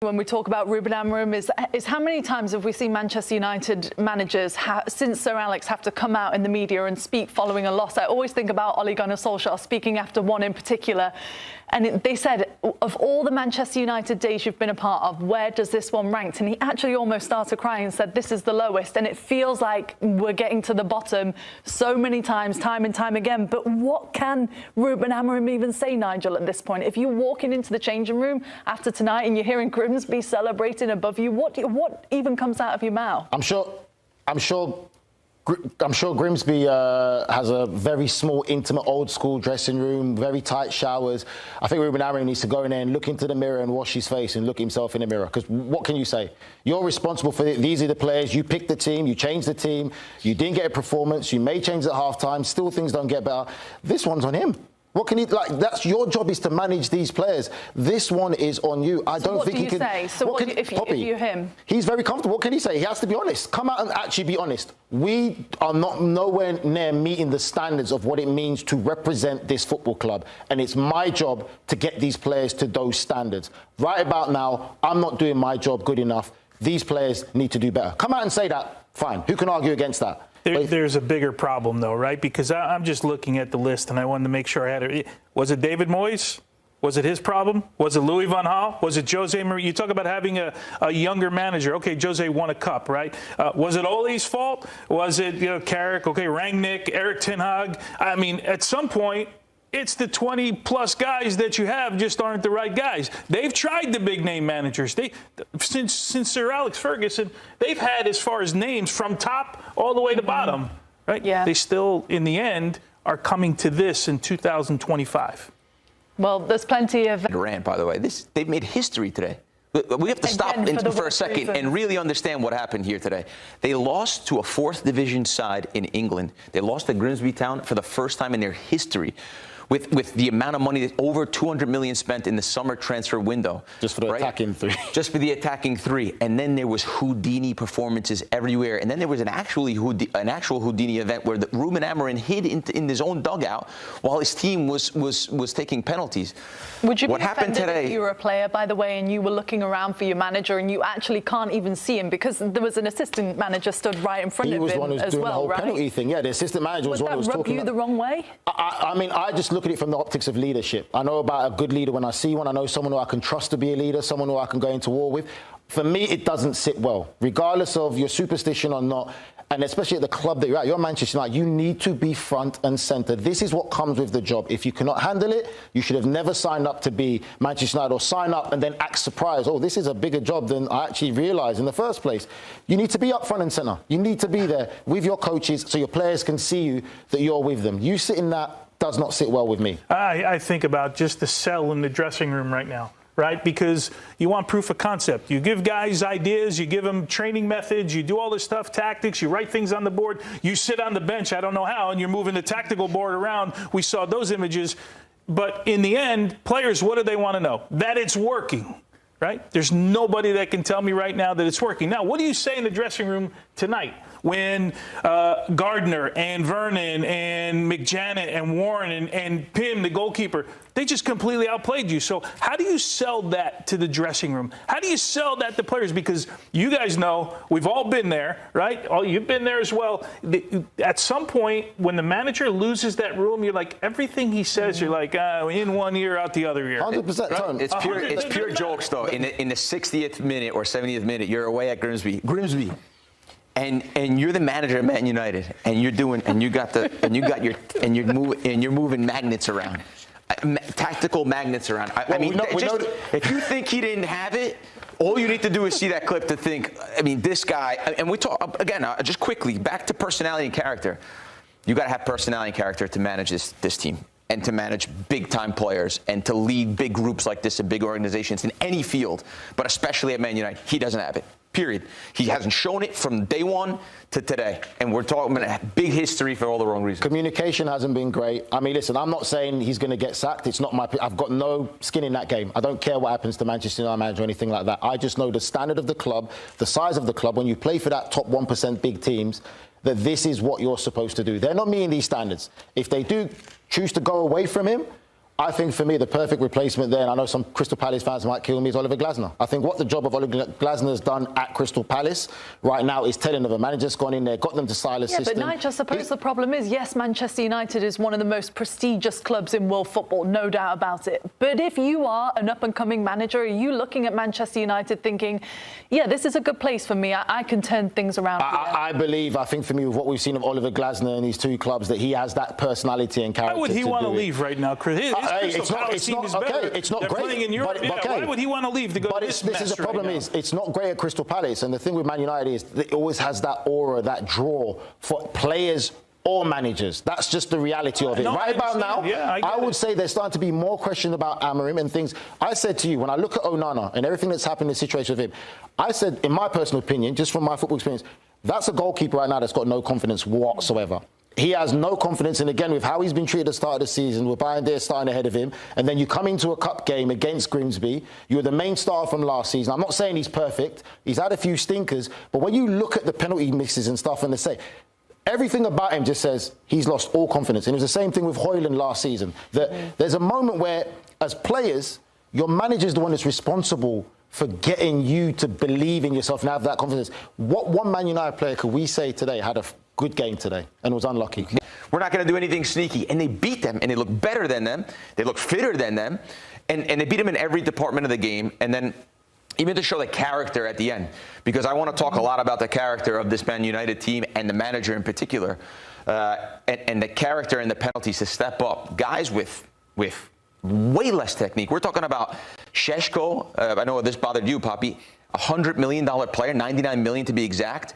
When we talk about Ruben Amorim is how many times have we seen Manchester United managers since Sir Alex have to come out in the media and speak following a loss? I always think about Ole Gunnar Solskjaer speaking after one in particular. And they said, of all the Manchester United days you've been a part of, where does this one rank? And he actually almost started crying and said, this is the lowest. And it feels like we're getting to the bottom so many times, time and time again. But what can Ruben Amorim even say, Nigel, at this point? If you're walking into the changing room after tonight and you're hearing Grimsby celebrating above you, what even comes out of your mouth? I'm sure Grimsby has a very small, intimate, old-school dressing room, very tight showers. I think Ruben Amorim needs to go in there and look into the mirror and wash his face and look himself in the mirror. Because what can you say? You're responsible for it. These are the players. You picked the team. You changed the team. You didn't get a performance. You may change at half-time. Still, things don't get better. This one's on him. What can he, that's your job, is to manage these players. This one is on you. I don't think he can. So if you're him? He's very comfortable. What can he say? He has to be honest. Come out and actually be honest. We are nowhere near meeting the standards of what it means to represent this football club. And it's my job to get these players to those standards. Right about now, I'm not doing my job good enough. These players need to do better. Come out and say that. Fine. Who can argue against that? There's a bigger problem, though, right? Because I'm just looking at the list, and I wanted to make sure I had it. Was it David Moyes? Was it his problem? Was it Louis van Gaal? Was it Jose Mourinho? You talk about having a younger manager. Okay, Jose won a cup, right? Was it Ole's fault? Was it, Carrick? Okay, Rangnick, Eric Ten Hag? I mean, at some point, it's the 20-plus guys that you have just aren't the right guys. They've tried the big-name managers. Since Sir Alex Ferguson, they've had, as far as names, from top all the way to bottom, right? Yeah. They still, in the end, are coming to this in 2025. Well, there's plenty of... Durant, by the way. They've made history today. We have to stop for a second and really understand what happened here today. They lost to a 4th division side in England. They lost to Grimsby Town for the first time in their history. With the amount of money, over 200 million spent in the summer transfer window. Just for the attacking three. Just for the attacking three. And then there was Houdini performances everywhere. And then there was an actual Houdini event where Ruben Amorim hid in his own dugout while his team was taking penalties. Would you be offended if you were a player, by the way, and you were looking around for your manager and you actually can't even see him because there was an assistant manager stood right in front of him as well, right? He was the one who was doing the whole penalty thing. Yeah, the assistant manager was the one who was talking. Would that rub you the wrong way? I mean, I just look at it from the optics of leadership. I know about a good leader when I see one. I know someone who I can trust to be a leader, someone who I can go into war with. For me, it doesn't sit well, regardless of your superstition or not. And especially at the club that you're at, you're Manchester United, you need to be front and centre. This is what comes with the job. If you cannot handle it, you should have never signed up to be Manchester United, or sign up and then act surprised. Oh, this is a bigger job than I actually realised in the first place. You need to be up front and centre. You need to be there with your coaches so your players can see you, that you're with them. You sit in that does not sit well with me. I think about just the cell in the dressing room right now. Right? Because you want proof of concept. You give guys ideas, you give them training methods, you do all this stuff, tactics, you write things on the board, you sit on the bench, I don't know how, and you're moving the tactical board around. We saw those images. But in the end, players, what do they want to know? That it's working, right? There's nobody that can tell me right now that it's working. Now, what do you say in the dressing room tonight when Gardner and Vernon and McJanet and Warren and Pym, the goalkeeper, they just completely outplayed you. So how do you sell that to the dressing room? How do you sell that to players? Because you guys know, we've all been there, right? Oh, you've been there as well. At some point, when the manager loses that room, you're like, everything he says, you're like, in one ear, out the other ear. 100%. Right? It's pure jokes, though. In the 60th minute or 70th minute, you're away at Grimsby. And you're the manager at Man United, and you're moving magnets around, tactical magnets around. If you think he didn't have it, all you need to do is see that clip to think. I mean, this guy. And we talk again. Just quickly back to personality and character. You got to have personality and character to manage this team, and to manage big-time players, and to lead big groups like this in big organizations in any field, but especially at Man United. He doesn't have it. Period. He hasn't shown it from day one to today. And we're talking about a big history for all the wrong reasons. Communication hasn't been great. I mean, listen, I'm not saying he's going to get sacked. It's not I've got no skin in that game. I don't care what happens to Manchester United manager or anything like that. I just know the standard of the club, the size of the club, when you play for that top 1% big teams, that this is what you're supposed to do. They're not meeting these standards. If they do choose to go away from him, I think for me the perfect replacement there, and I know some Crystal Palace fans might kill me, is Oliver Glasner. I think what the job of Oliver Glasner has done at Crystal Palace right now is telling of a manager's gone in there, got them to silence system. But Nigel, I suppose the problem is, yes, Manchester United is one of the most prestigious clubs in world football, no doubt about it. But if you are an up-and-coming manager, are you looking at Manchester United thinking, yeah, this is a good place for me, I can turn things around here? I think for me, with what we've seen of Oliver Glasner and these two clubs, that he has that personality and character. Why would he want to leave leave right now, Chris? It's not They're great. playing in Europe. Why would he want to leave to go to this mess is the problem right is it's not great at Crystal Palace, and the thing with Man United is that it always has that aura, that draw for players or managers. That's just the reality of it. Right about now, I would say there's starting to be more question about Amorim and things. I said to you, when I look at Onana and everything that's happened in the situation with him, I said, in my personal opinion, just from my football experience, that's a goalkeeper right now that's got no confidence whatsoever. He has no confidence, and again, with how he's been treated at the start of the season, with Bayern there starting ahead of him, and then you come into a cup game against Grimsby, you're the main star from last season. I'm not saying he's perfect, he's had a few stinkers, but when you look at the penalty misses and stuff, and they say, everything about him just says he's lost all confidence. And it was the same thing with Højlund last season. There's a moment where, as players, your manager's the one that's responsible for getting you to believe in yourself and have that confidence. What one Man United player could we say today had a good game today and was unlucky? We're not going to do anything sneaky. And they beat them, and they look better than them. They look fitter than them. And they beat them in every department of the game. And then even to show the character at the end, because I want to talk a lot about the character of this Man United team and the manager in particular, and the character and the penalties to step up. Guys with way less technique. We're talking about Šeško. I know this bothered you, Poppy. $100 million player, $99 million to be exact.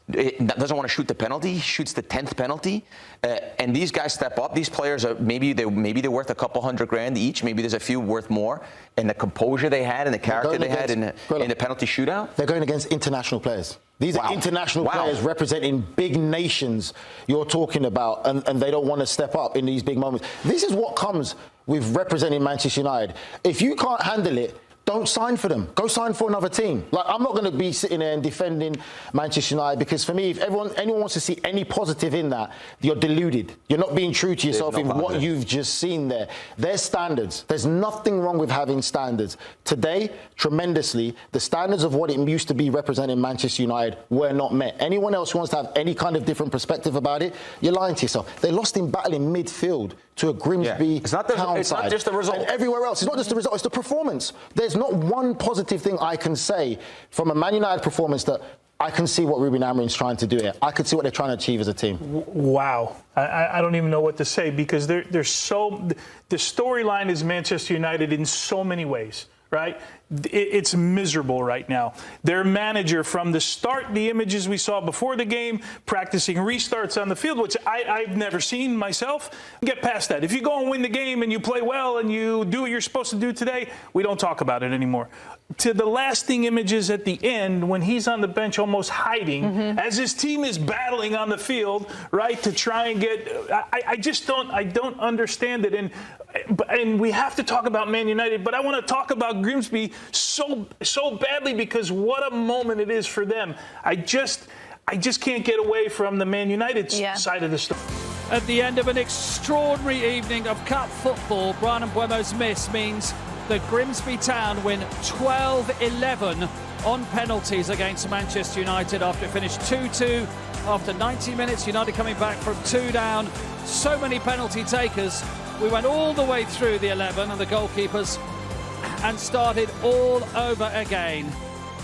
Doesn't want to shoot the penalty. He shoots the 10th penalty, and these guys step up. These players are maybe they're worth a couple $100,000 each. Maybe there's a few worth more. And the composure they had and the character they had in the penalty shootout. They're going against international players. These are international players representing big nations you're talking about, and they don't want to step up in these big moments. This is what comes with representing Manchester United. If you can't handle it, don't sign for them. Go sign for another team. Like, I'm not going to be sitting there and defending Manchester United, because for me, if anyone wants to see any positive in that, you're deluded. You're not being true to yourself in what you've just seen there. There's standards. There's nothing wrong with having standards. Today, tremendously, the standards of what it used to be representing Manchester United were not met. Anyone else who wants to have any kind of different perspective about it, you're lying to yourself. They lost in battle in midfield to a Grimsby Town It's not just the result. And everywhere else. It's not just the result, it's the performance. There's not one positive thing I can say from a Man United performance that I can see what Ruben Amorim's trying to do here. I can see what they're trying to achieve as a team. Wow. I don't even know what to say, because the storyline is Manchester United in so many ways. Right? It's miserable right now. Their manager, from the start, the images we saw before the game, practicing restarts on the field, which I've never seen myself. Get past that. If you go and win the game and you play well and you do what you're supposed to do today, we don't talk about it anymore. To the lasting images at the end, when he's on the bench almost hiding, as his team is battling on the field, right, to try and get... I don't understand it. And we have to talk about Man United, but I want to talk about Grimsby so badly, because what a moment it is for them. I just can't get away from the Man United side of the story. At the end of an extraordinary evening of cup football, Brian Mbeumo's miss means that Grimsby Town win 12-11 on penalties against Manchester United after it finished 2-2 after 90 minutes. United coming back from 2 down. So many penalty takers. We went all the way through the 11 and the goalkeepers and started all over again.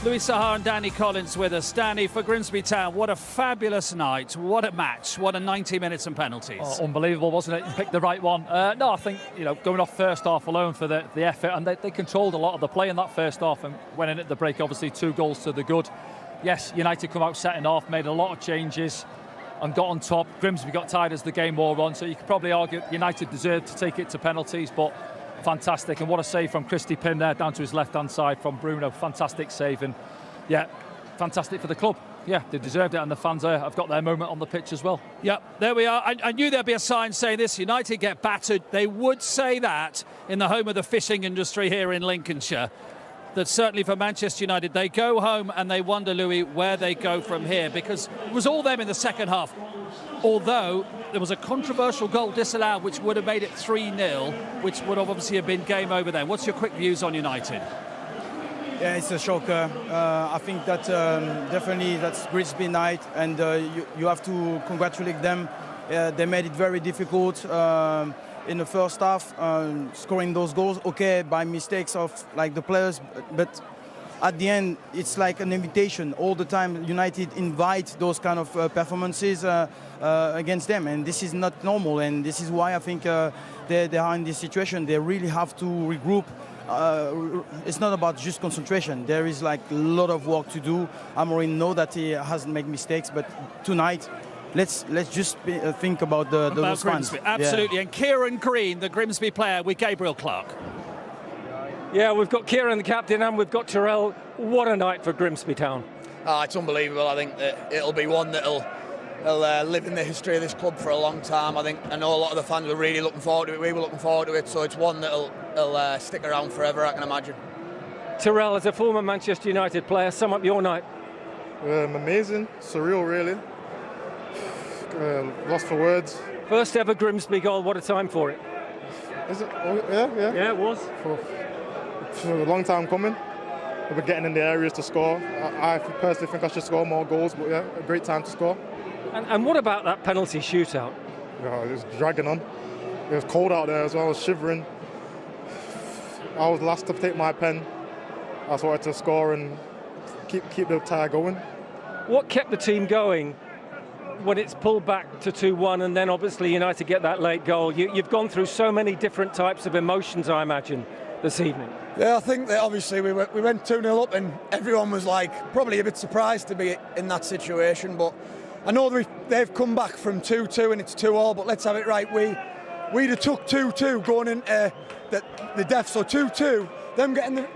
Louis Sahar and Danny Collins with us. Danny, for Grimsby Town, what a fabulous night. What a match. What a 90 minutes and penalties. Oh, unbelievable, wasn't it? You picked the right one. No, I think, going off first half alone for the effort, and they controlled a lot of the play in that first half and went in at the break, obviously 2 goals to the good. Yes, United come out second half, made a lot of changes and got on top. Grimsby got tired as the game wore on, so you could probably argue United deserved to take it to penalties, but fantastic. And what a save from Christy Pym there down to his left-hand side from Bruno. Fantastic save, and fantastic for the club. Yeah, they deserved it, and the fans have got their moment on the pitch as well. Yeah, there we are. I knew there'd be a sign saying this. United get battered. They would say that in the home of the fishing industry here in Lincolnshire. That certainly for Manchester United, they go home and they wonder, Louis, where they go from here, because it was all them in the second half. although there was a controversial goal disallowed which would have made it 3-0, which would have obviously have been game over then. What's your quick views on United? Yeah, it's a shocker. I think that definitely that's Grimsby night, and you have to congratulate them. They made it very difficult in the first half, scoring those goals. Okay, by mistakes of like the players, but at the end, it's like an invitation. All the time, United invite those kind of performances against them, and this is not normal. And this is why I think they are in this situation. They really have to regroup. It's not about just concentration. There is like a lot of work to do. Amorim knows that he hasn't made mistakes, but tonight, let's just think about those fans. Absolutely. Yeah. And Kieran Green, the Grimsby player, with Gabriel Clark. Yeah, we've got Kieran, the captain, and we've got Terrell. What a night for Grimsby Town. It's unbelievable. I think that it'll be one that'll live in the history of this club for a long time. I know a lot of the fans were really looking forward to it. We were looking forward to it, so it's one that'll stick around forever, I can imagine. Terrell, as a former Manchester United player, sum up your night. Amazing, surreal, really. Lost for words. First ever Grimsby goal. What a time for it. Is it? Oh, yeah. Yeah, it was. For a long time coming. We're getting in the areas to score. I personally think I should score more goals, but yeah, a great time to score. And what about that penalty shootout? Yeah, it was dragging on. It was cold out there as well. I was shivering. I was last to take my pen. I just wanted to score and keep the tie going. What kept the team going when it's pulled back to 2-1 and then obviously United get that late goal? You've gone through so many different types of emotions, I imagine, this evening. Yeah, I think that obviously we went 2-0 up and everyone was like probably a bit surprised to be in that situation, but I know they've come back from 2-2 and it's 2-2, but let's have it right. We'd have took 2-2 going into the death, so 2-2, them getting the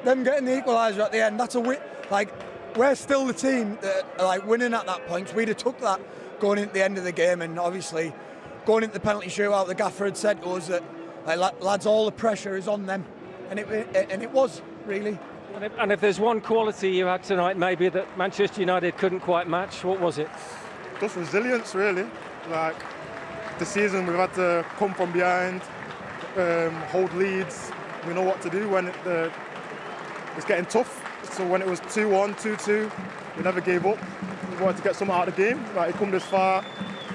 equaliser at the end, that's a win. Like, we're still the team that are like winning at that point. We'd have took that going into the end of the game, and obviously going into the penalty shootout, the gaffer had said to us that, like, lads, all the pressure is on them, and it was really. And if there's one quality you had tonight, maybe that Manchester United couldn't quite match, what was it? Just resilience, really. Like the season, we've had to come from behind, hold leads. We know what to do when it's getting tough. So when it was 2-1, 2-2, we never gave up. We wanted to get something out of the game. Like, it come this far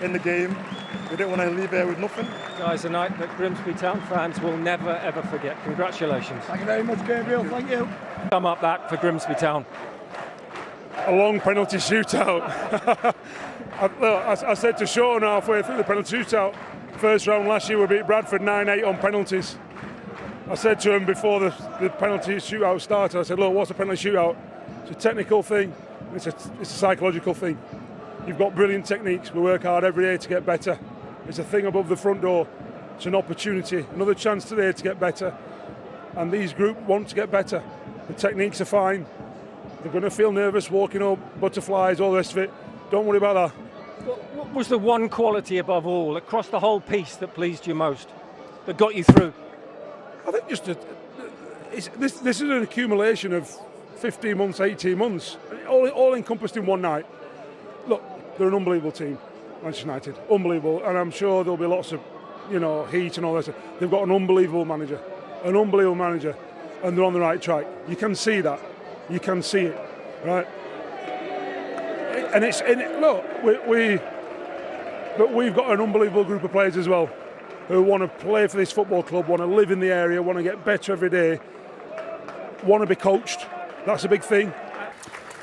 in the game. We didn't want to leave here with nothing. Guys, a night that Grimsby Town fans will never, ever forget. Congratulations. Thank you very much, Gabriel. Thank you. Sum up that for Grimsby Town. A long penalty shootout. I said to Sean halfway through the penalty shootout, first round last year we beat Bradford 9-8 on penalties. I said to him before the penalty shootout started, I said, look, what's a penalty shootout? It's a technical thing, it's a psychological thing. You've got brilliant techniques, we work hard every day to get better. It's a thing above the front door, it's an opportunity, another chance today to get better. And these group want to get better. The techniques are fine. They're going to feel nervous walking up, butterflies, all the rest of it. Don't worry about that. What was the one quality above all, across the whole piece, that pleased you most, that got you through? I think just this is an accumulation of 15 months, 18 months, all encompassed in one night. Look, they're an unbelievable team, Manchester United, unbelievable, and I'm sure there'll be lots of, heat and all this. They've got an unbelievable manager, and they're on the right track. You can see that, you can see it, right? And but we've got an unbelievable group of players as well, who want to play for this football club, want to live in the area, want to get better every day, want to be coached. That's a big thing.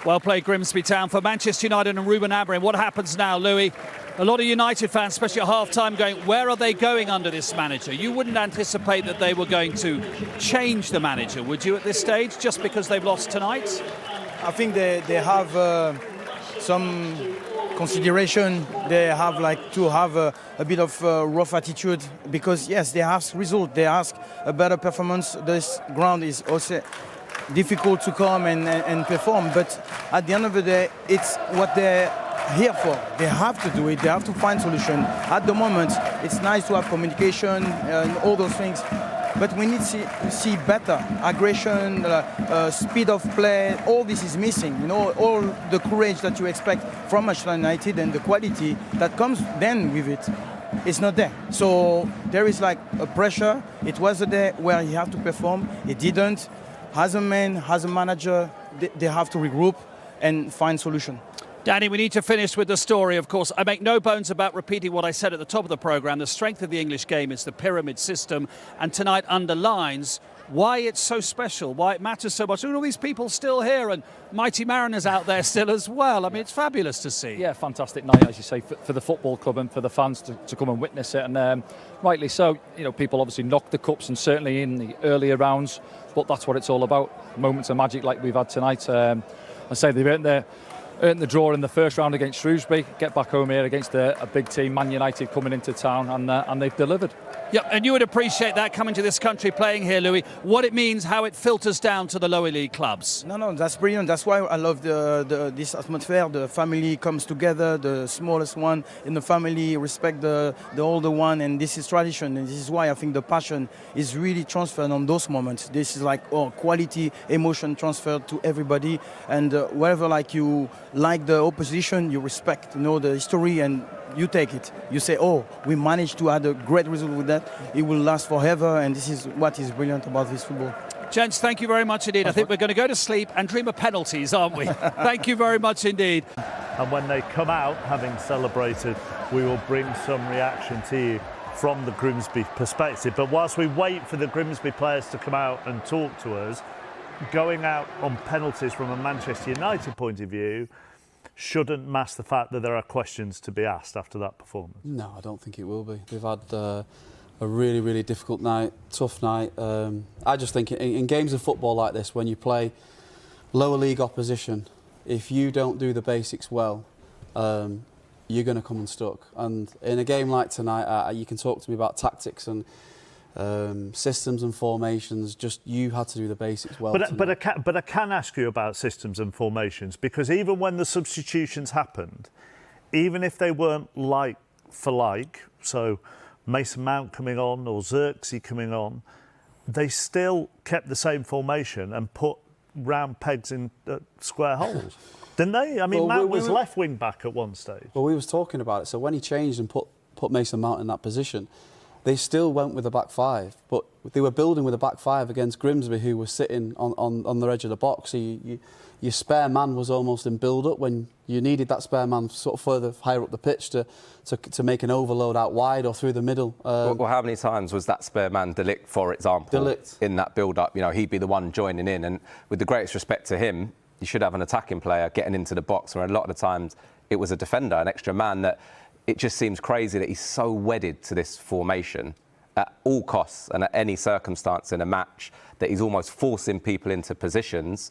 Well played, Grimsby Town. For Manchester United and Ruben Amorim, what happens now, Louis? A lot of United fans, especially at half-time, going, where are they going under this manager? You wouldn't anticipate that they were going to change the manager, would you, at this stage, just because they've lost tonight? I think they have some consideration. They have to have a bit of rough attitude, because yes, they ask result, they ask a better performance. This ground is also difficult to come and perform, but at the end of the day, it's what they're here for. They have to do it, they have to find solution. At the moment, it's nice to have communication and all those things, but we need to see better aggression, speed of play. All this is missing. You know, all the courage that you expect from Manchester United and the quality that comes then with it. It's not there. So there is like a pressure. It was a day where he had to perform. He didn't. As a man, as a manager, they have to regroup and find solution. Danny, we need to finish with the story, of course. I make no bones about repeating what I said at the top of the programme. The strength of the English game is the pyramid system, and tonight underlines why it's so special, why it matters so much. Look at all these people still here, and mighty Mariners out there still as well. I mean, it's fabulous to see. Yeah, fantastic night, as you say, for the football club and for the fans to come and witness it. And rightly so, you know, people obviously knocked the cups, and certainly in the earlier rounds, but that's what it's all about. Moments of magic like we've had tonight. I say they've earned the draw in the first round against Shrewsbury, get back home here against a big team, Man United, coming into town, and they've delivered. Yeah, and you would appreciate that coming to this country, playing here, Louis, what it means, how it filters down to the lower league clubs. No, that's brilliant. That's why I love this atmosphere. The family comes together, the smallest one in the family respect the older one, and this is tradition. And this is why I think the passion is really transferred on those moments. This is like quality, emotion transferred to everybody, and wherever like you like the opposition, you respect, you know, the history, and you take it. You say, oh, we managed to have a great result with that. It will last forever, and this is what is brilliant about this football. Gents, thank you very much indeed. I think we're going to go to sleep and dream of penalties, aren't we? Thank you very much indeed. And when they come out, having celebrated, we will bring some reaction to you from the Grimsby perspective. But whilst we wait for the Grimsby players to come out and talk to us, going out on penalties from a Manchester United point of view shouldn't mask the fact that there are questions to be asked after that performance. No, I don't think it will be. They've had a really, really difficult night, tough night. I just think in games of football like this, when you play lower league opposition, if you don't do the basics well, you're going to come unstuck. And in a game like tonight, you can talk to me about tactics and systems and formations. Just you had to do the basics well. But I can ask you about systems and formations, because even when the substitutions happened, even if they weren't like for like, so Mason Mount coming on or Xerxes coming on, they still kept the same formation and put round pegs in square holes, didn't they? I mean, Mount was left wing back at one stage. Well, we was talking about it. So when he changed and put Mason Mount in that position, they still went with a back five, but they were building with a back five against Grimsby, who was sitting on the edge of the box. So your spare man was almost in build-up when you needed that spare man sort of further higher up the pitch to make an overload out wide or through the middle. Well, how many times was that spare man De Ligt, for example, in that build-up? You know, he'd be the one joining in, and with the greatest respect to him, you should have an attacking player getting into the box, where a lot of the times it was a defender, an extra man that. It just seems crazy that he's so wedded to this formation at all costs and at any circumstance in a match that he's almost forcing people into positions,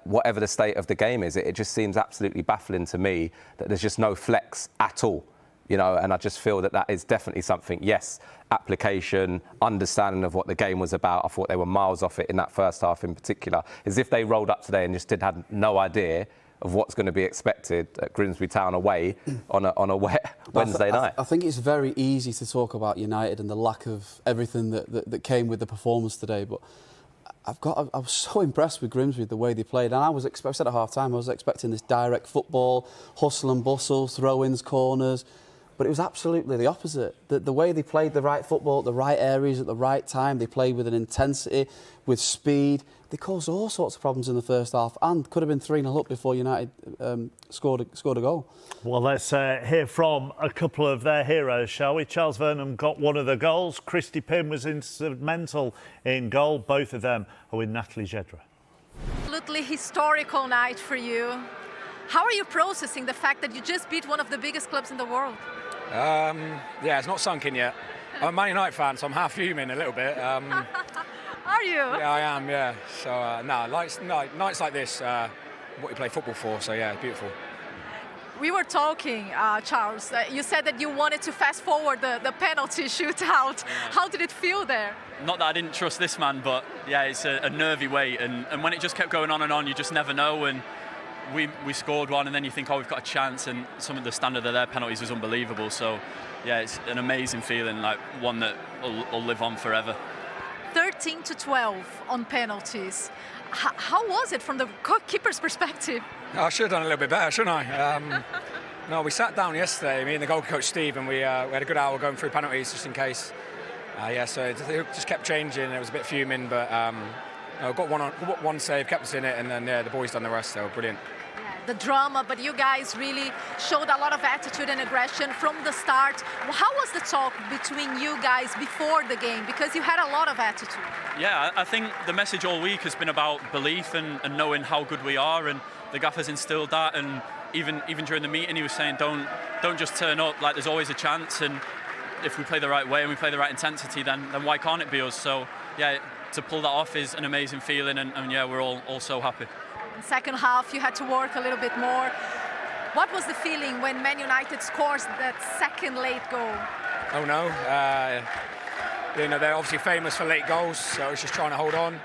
whatever the state of the game is. It just seems absolutely baffling to me that there's just no flex at all, you know, and I just feel that is definitely something, yes, application, understanding of what the game was about. I thought they were miles off it in that first half in particular, as if they rolled up today and just had no idea of what's going to be expected at Grimsby Town away on a wet Wednesday night. I think it's very easy to talk about United and the lack of everything that came with the performance today, but I was so impressed with Grimsby, the way they played, and I said at half-time, I was expecting this direct football, hustle and bustle, throw-ins, corners, but it was absolutely the opposite. The way they played the right football at the right areas at the right time, they played with an intensity, with speed. They caused all sorts of problems in the first half and could have been 3-0 up before United scored a goal. Well, let's hear from a couple of their heroes, shall we? Charles Vernon got one of the goals. Christy Pym was instrumental in goal. Both of them are with Natalie Jedra. Absolutely historical night for you. How are you processing the fact that you just beat one of the biggest clubs in the world? Yeah, it's not sunk in yet. I'm a Man United fan, so I'm half fuming a little bit. Are you? Yeah, I am, yeah. So, nights like this, what you play football for, so yeah, it's beautiful. We were talking, Charles, you said that you wanted to fast forward the penalty shootout. How did it feel there? Not that I didn't trust this man, but yeah, it's a nervy wait, and when it just kept going on and on, you just never know, and we scored one, and then you think, oh, we've got a chance, and some of the standard of their penalties was unbelievable. So yeah, it's an amazing feeling, like one that will live on forever. 13-12 on penalties. How was it from the keeper's perspective? I should have done a little bit better, shouldn't I? No, we sat down yesterday, me and the goal coach Steve, and we had a good hour going through penalties just in case. So it just kept changing. It was a bit fuming, but got one save, kept us in it, and then the boys done the rest. So brilliant. The drama, but you guys really showed a lot of attitude and aggression from the start. How was the talk between you guys before the game? Because you had a lot of attitude. Yeah, I think the message all week has been about belief and knowing how good we are, and the gaffer's instilled that. And even during the meeting, he was saying, don't just turn up. Like, there's always a chance, and if we play the right way and we play the right intensity, then why can't it be us? So yeah, to pull that off is an amazing feeling, and yeah, we're all so happy. Second half, you had to work a little bit more. What was the feeling when Man United scores that second late goal? Oh no, they're obviously famous for late goals, so I was just trying to hold on.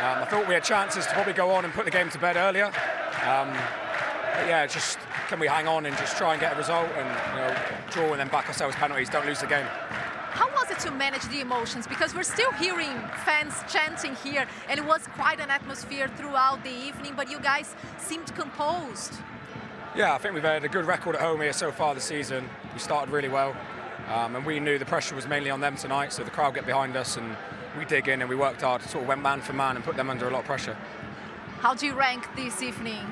I thought we had chances to probably go on and put the game to bed earlier. But yeah, just can we hang on and just try and get a result and draw and then back ourselves penalties, don't lose the game. How was it to manage the emotions? Because we're still hearing fans chanting here, and it was quite an atmosphere throughout the evening, but you guys seemed composed. Yeah, I think we've had a good record at home here so far this season. We started really well, and we knew the pressure was mainly on them tonight, so the crowd get behind us, and we dig in and we worked hard, sort of went man for man and put them under a lot of pressure. How do you rank this evening?